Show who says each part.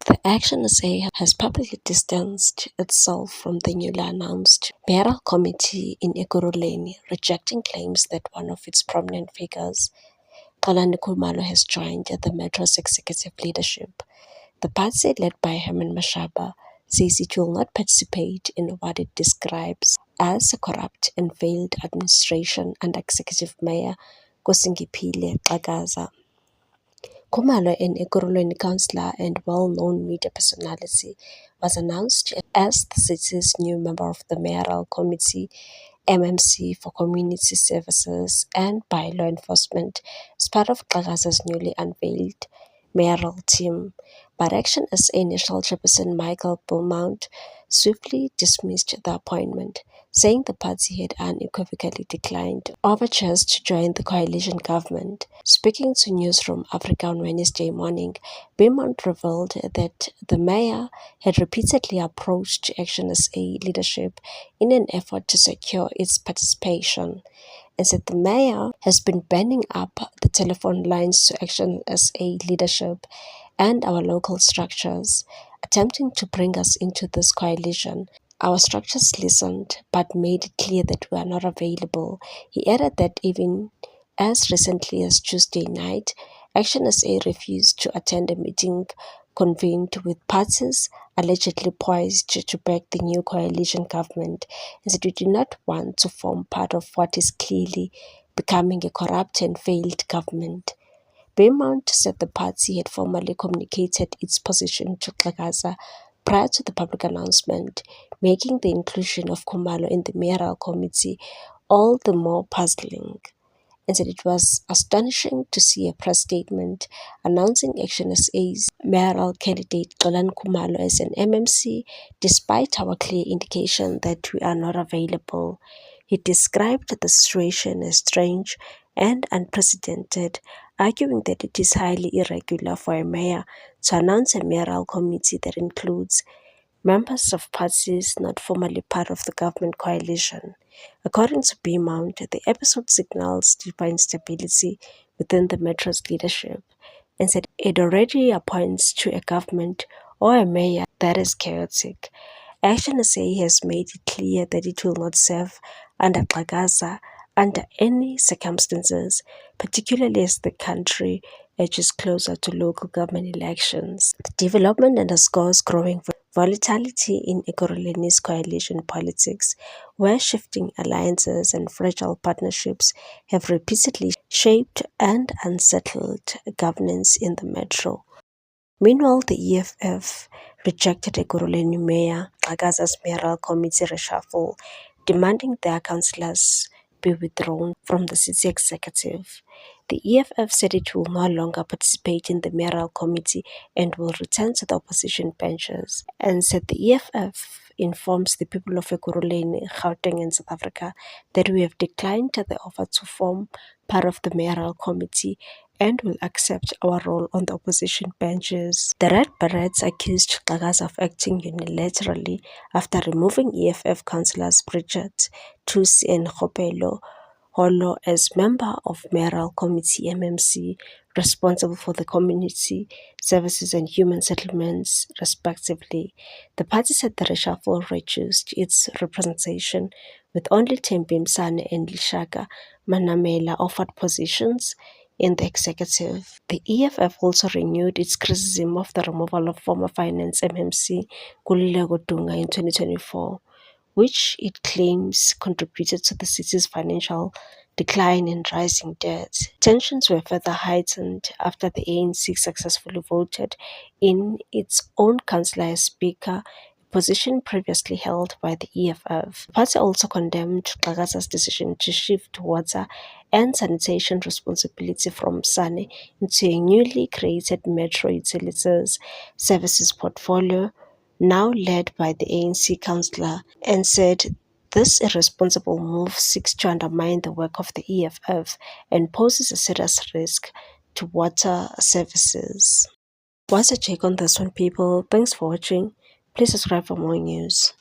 Speaker 1: The Action SA has publicly distanced itself from the newly announced mayoral committee in Ekurhuleni, rejecting claims that one of its prominent figures, Xolani Khumalo, has joined the Metro's executive leadership. The party, led by Herman Mashaba, says it will not participate in what it describes as a corrupt and failed administration under Executive Mayor Kosingiphile Xakaza. Khumalo, an Ekurhuleni councillor and well-known media personality, was announced as the city's new member of the Mayoral Committee MMC for Community Services and by Law Enforcement as part of Xakaza's newly unveiled mayoral team. But Action SA National Chairperson Michael Beaumont swiftly dismissed the appointment, saying the party had unequivocally declined overtures to join the coalition government. Speaking to Newsroom Africa on Wednesday morning, Beaumont revealed that the mayor had repeatedly approached Action SA leadership in an effort to secure its participation, and said the mayor has been burning up the telephone lines to Action SA leadership and our local structures, attempting to bring us into this coalition. Our structures listened, but made it clear that we are not available. He added that even as recently as Tuesday night, Action SA refused to attend a meeting convened with parties allegedly poised to back the new coalition government, and said we do not want to form part of what is clearly becoming a corrupt and failed government. Beaumont said the party had formally communicated its position to Xakaza prior to the public announcement, making the inclusion of Khumalo in the mayoral committee all the more puzzling, and said it was astonishing to see a press statement announcing Action SA's mayoral candidate Xolani Khumalo as an MMC, despite our clear indication that we are not available. He described the situation as strange and unprecedented, arguing that it is highly irregular for a mayor to announce a mayoral committee that includes members of parties not formally part of the government coalition. According to Beaumont, the episode signals deeper instability within the Metro's leadership, and said it already points to a government or a mayor that is chaotic. Action SA has made it clear that it will not serve under Xakaza under any circumstances, particularly as the country edges closer to local government elections. The development underscores growing volatility in Ekurhuleni's coalition politics, where shifting alliances and fragile partnerships have repeatedly shaped and unsettled governance in the metro. Meanwhile, the EFF rejected Ekurhuleni Mayor Xakaza's mayoral committee reshuffle, demanding their councillors be withdrawn from the city executive. The EFF said it will no longer participate in the mayoral committee and will return to the opposition benches, and said the EFF informs the people of Ekurhuleni, Gauteng and South Africa that we have declined the offer to form part of the mayoral committee and will accept our role on the opposition benches. The Red Berets accused Xakaza of acting unilaterally after removing EFF councillors Bridget Thusi and Kgopelo Holo as member of Mayoral Committee MMC, responsible for the community services and human settlements, respectively. The party said the reshuffle reduced its representation, with only Thembi Msane and Lishaka Manamela offered positions in the executive. The EFF also renewed its criticism of the removal of former finance MMC Kulilego Dunga in 2024, which it claims contributed to the city's financial decline and rising debt. Tensions were further heightened after the ANC successfully voted in its own councillor as speaker, a position previously held by the EFF. The party also condemned Xakaza's decision to shift water and sanitation responsibility from Sane into a newly created Metro Utilities Services portfolio, now led by the ANC councillor, and said this irresponsible move seeks to undermine the work of the EFF and poses a serious risk to water services. What's your take on this one, people? Thanks for watching. Please subscribe for more news.